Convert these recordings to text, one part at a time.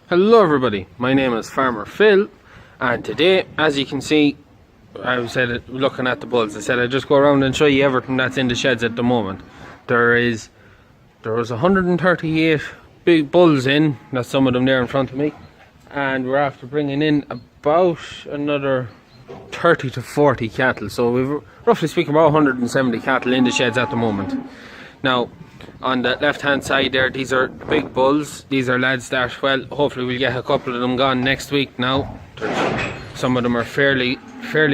Hello everybody, my name is Farmer Phil, and today, as you can see, I said looking at the bulls, I said I'd just go around and show you everything that's in the sheds at the moment. There was 138 big bulls in, that's some of them there in front of me, and we're after bringing in about another 30 to 40 cattle, so we've roughly speaking about 170 cattle in the sheds at the moment. Now, on the left hand side there, these are big bulls. These are lads that, well, hopefully we'll get a couple of them gone next week now. Some of them are fairly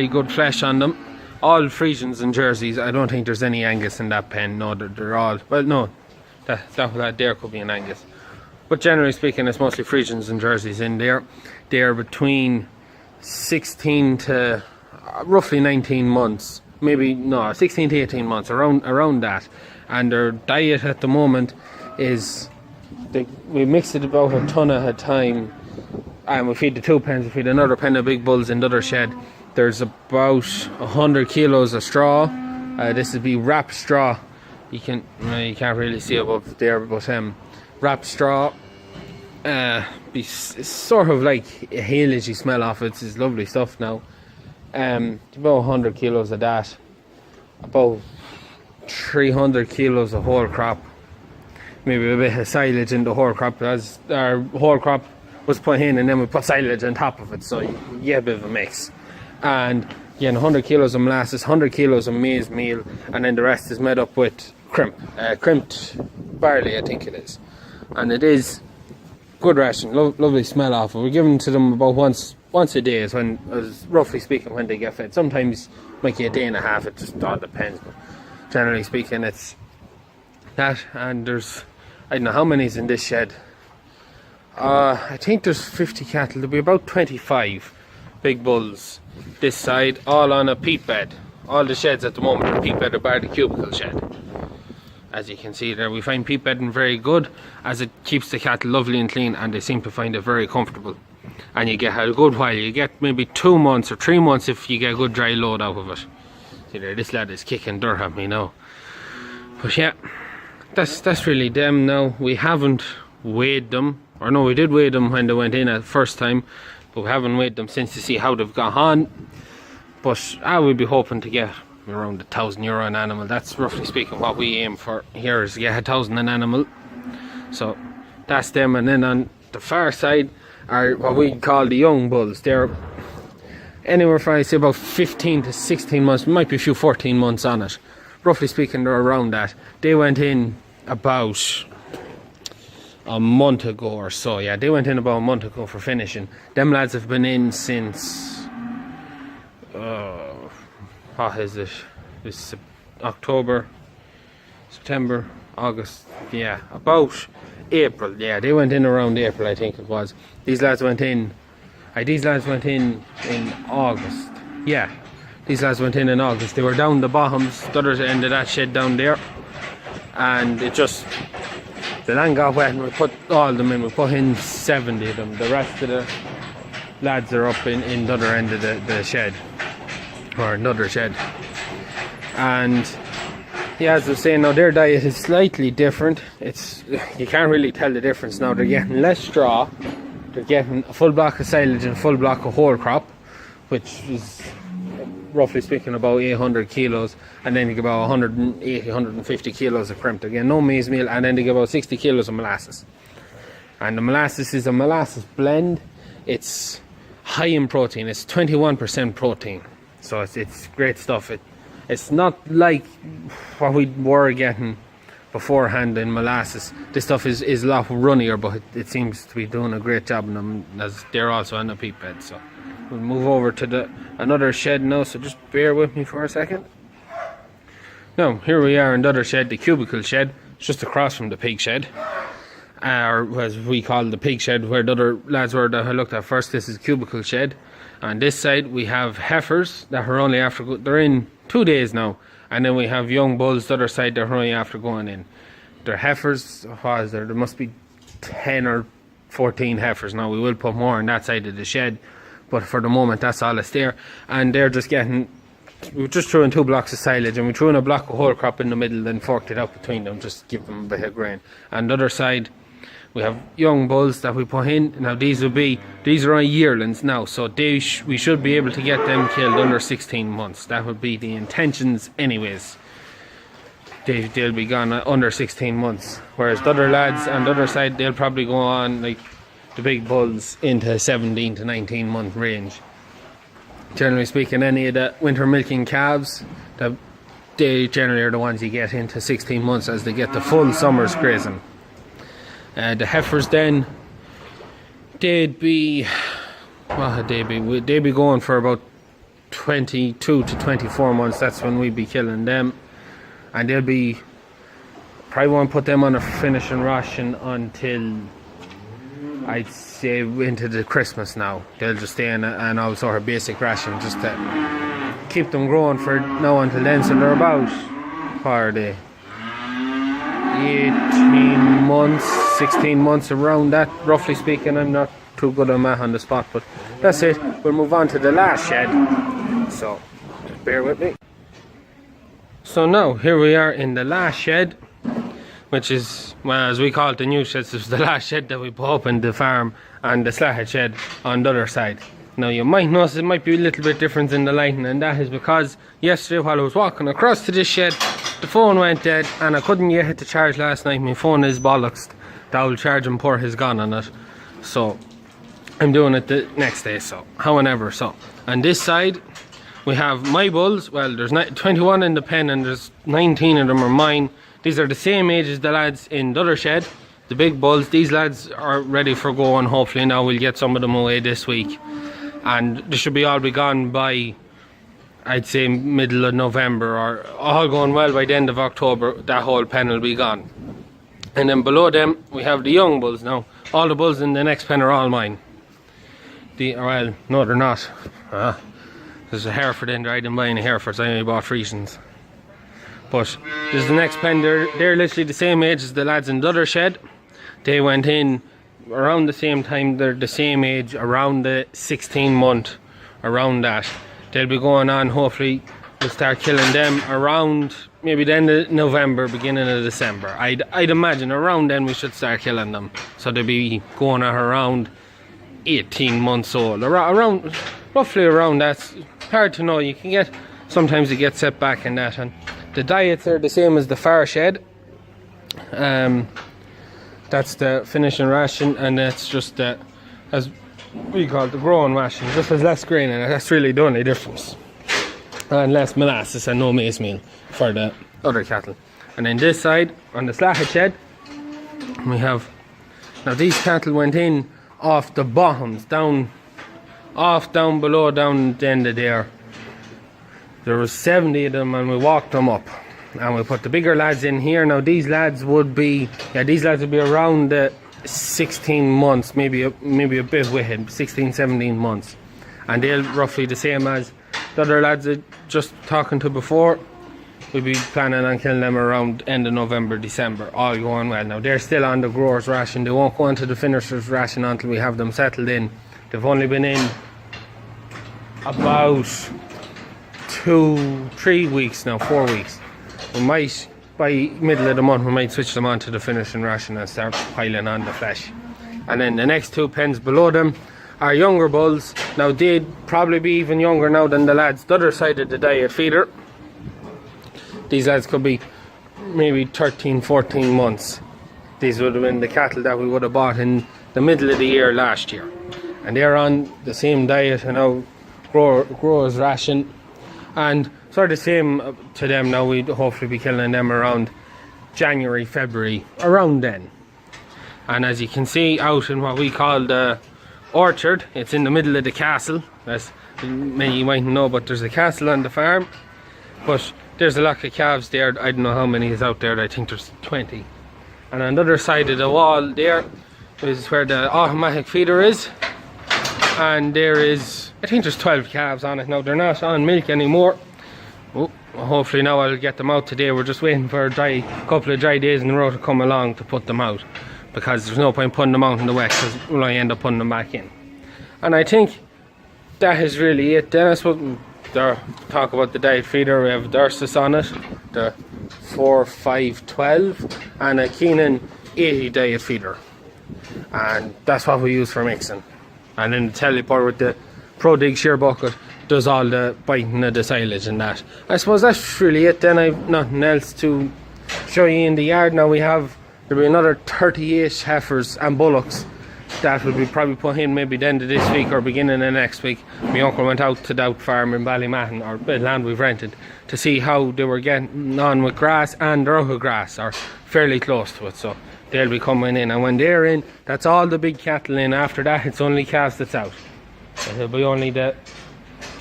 good flesh on them. All Friesians and Jerseys. I don't think there's any Angus in that pen. No, they're all, well, no, that there could be an Angus, but generally speaking it's mostly Friesians and Jerseys in there. They're between 16 to roughly 19 months, maybe no, 16 to 18 months, around that. And their diet at the moment is, we mix it about a ton at a time, and we feed the 2 pens, we feed another pen of big bulls in the other shed. There's about 100 kilos of straw. This would be wrapped straw. You can't really see above there, but wrapped straw. It's sort of like a haylage smell off it. It's lovely stuff now. About 100 kilos of that. About 300 kilos of whole crop, maybe a bit of silage in the whole crop, as our whole crop was put in and then we put silage on top of it, so you get a bit of a mix. And again, 100 kilos of molasses, 100 kilos of maize meal, and then the rest is made up with crimped barley, I think it is. And it is good ration, lovely smell off it. We're giving to them about once a day is when, roughly speaking, when they get fed. Sometimes it might be a day and a half, it just all depends, but generally speaking it's that. And there's, I don't know how many's in this shed. I think there's 50 cattle. There'll be about 25 big bulls this side, all on a peat bed. All the sheds at the moment are peat bed or bar the cubicle shed. As you can see there, we find peat bedding very good, as it keeps the cattle lovely and clean, and they seem to find it very comfortable. And you get a good while, you get maybe 2 months or 3 months if you get a good dry load out of it. See there, this lad is kicking dirt at me now. But yeah, that's really them now. We haven't weighed them, or no, we did weigh them when they went in at the first time, but we haven't weighed them since to see how they've got on. But I would be hoping to get around €1,000 an animal. That's roughly speaking what we aim for here, is to get 1,000 an animal. So that's them. And then on the far side are what we call the young bulls. They're anywhere from, I say, about 15 to 16 months, might be a few 14 months on it. Roughly speaking, they're around that. They went in about a month ago or so. Yeah, they went in about a month ago for finishing. Them lads have been in since, what is it? It's October, September, August. Yeah, about April. Yeah, they went in around April, I think it was. These lads went in in August. Yeah, these lads went in August. They were down the bottoms, the other end of that shed down there, and it just, the land got wet and we put all of them in. We put in 70 of them. The rest of the lads are up in the other end of the shed, or another shed. And yeah, as I was saying, now their diet is slightly different. It's, you can't really tell the difference now. They're getting less straw, they're getting a full block of silage and a full block of whole crop, which is roughly speaking about 800 kilos, and then you get about 180, 150 kilos of crimped. Again, no maize meal, and then they get about 60 kilos of molasses. And the molasses is a molasses blend. It's high in protein. It's 21% protein, so it's great stuff. It's not like what we were getting beforehand in molasses. This stuff is a lot runnier, but it seems to be doing a great job in them, as they're also on the peat bed. So we'll move over to another shed now, so just bear with me for a second. Now, here we are in the other shed, the cubicle shed. It's just across from the pig shed, or as we call the pig shed, where the other lads were that I looked at first. This is cubicle shed. On this side we have heifers that are only after, they're in 2 days now, and then we have young bulls the other side that are only after going in. They're heifers, what is there must be 10 or 14 heifers now. We will put more on that side of the shed, but for the moment that's all that's there. And they're just getting, we just threw in 2 blocks of silage, and we threw in a block of whole crop in the middle, then forked it out between them, just give them a bit of grain. And the other side We have young bulls that we put in. Now these are our yearlings now, so we should be able to get them killed under 16 months. That would be the intentions anyways. They'll be gone under 16 months, whereas the other lads on the other side, they'll probably go on, like the big bulls, into 17 to 19 month range. Generally speaking, any of the winter milking calves, they generally are the ones you get into 16 months as they get the full summer's grazing. The heifers then, they'd be going for about 22 to 24 months. That's when we'd be killing them, and probably won't put them on a finishing ration until I'd say into the Christmas now. They'll just stay in an all sort of basic ration just to keep them growing for now until then. So they're about, what are they, 18 months, 16 months, around that, roughly speaking. I'm not too good on math on the spot, but that's it. We'll move on to the last shed, so just bear with me. So now here we are in the last shed, which is, well, as we call it, the new shed. This is the last shed that we put up in the farm, and the slat shed on the other side. Now you might notice it might be a little bit different in the lighting, and that is because yesterday while I was walking across to this shed, the phone went dead and I couldn't get it to charge last night. My phone is bollocks. The old charging port has gone on it, so I'm doing it the next day. So however, so on this side we have my bulls. Well, there's 21 in the pen and there's 19 of them are mine. These are the same age as the lads in the other shed, the big bulls. These lads are ready for going. Hopefully now we'll get some of them away this week, and they should all be gone by, I'd say, middle of November, or all going well by the end of October. That whole pen will be gone. And then below them we have the young bulls. Now all the bulls in the next pen are all mine. Well, no, they're not. There's a Hereford in there. I didn't buy any Herefords, I only bought Friesians. But there's the next pen. They're literally the same age as the lads in the other shed. They went in around the same time. They're the same age, around the 16 month, around that. They'll be going on. Hopefully we'll start killing them around maybe the end of November, beginning of December. I'd imagine around then we should start killing them. So they'll be going at around 18 months old, around roughly around that. It's hard to know. You can get, sometimes you get set back in that. And the diets are the same as the far shed. That's the finishing ration, and that's just the, as we call it, the growing ration. Just has less grain in it. That's really the only difference. And less molasses and no maize meal for the other cattle. And then this side, on the slatted shed, we have, now these cattle went in off the bottoms, down below, down the end of there. There was 70 of them, and we walked them up, and we put the bigger lads in here. Now these lads would be, around the 16 months, maybe a bit with it, 16, 17 months, and they're roughly the same as the other lads that just talking to before. We'll be planning on killing them around end of November, December, all going well. Now they're still on the grower's ration. They won't go into the finisher's ration until we have them settled in. They've only been in about 2-3 weeks now, 4 weeks. We might, by middle of the month, we might switch them onto the finishing ration and start piling on the flesh. And then the next two pens below them are younger bulls. Now they'd probably be even younger now than the lads the other side of the diet feeder. These lads could be maybe 13, 14 months. These would have been the cattle that we would have bought in the middle of the year last year. And they're on the same diet, you know, grower's ration. And sort of the same to them now. We'd hopefully be killing them around January, February, around then. And as you can see out in what we call the orchard, it's in the middle of the castle. As many might know, but there's a castle on the farm. But there's a lot of calves there. I don't know how many is out there. I think there's 20. And on the other side of the wall there is where the automatic feeder is. And there is, I think there's 12 calves on it now. They're not on milk anymore. Oh, hopefully now I'll get them out today. We're just waiting for a couple of dry days in a row to come along to put them out, because there's no point putting them out in the wet, because we'll only end up putting them back in. And I think that is really it. Then I suppose talk about the diet feeder. We have Dursus on it, the 4512, and a Keenan 80 diet feeder. and that's what we use for mixing. And then the teleport with the Pro Dig shear bucket does all the biting of the silage and that. I suppose that's really it. Then I've nothing else to show you in the yard. Now there'll be another 38 heifers and bullocks that will be probably put in maybe the end of this week or beginning of next week. My uncle went out to Doubt Farm in Ballymahon, or the land we've rented, to see how they were getting on with grass, and they're out of grass, or fairly close to it, so they'll be coming in. And when they're in, that's all the big cattle in. After that, it's only calves that's out. So it'll be only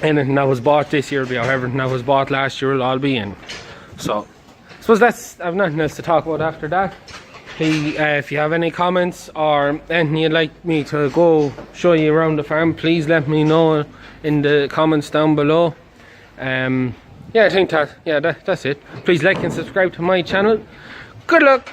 anything that was bought this year will be out. Everything that was bought last year will all be in. So I suppose I've nothing else to talk about after that. Please, if you have any comments or anything you'd like me to go show you around the farm, please let me know in the comments down below. Yeah, I think that's it. Please like and subscribe to my channel. Good luck.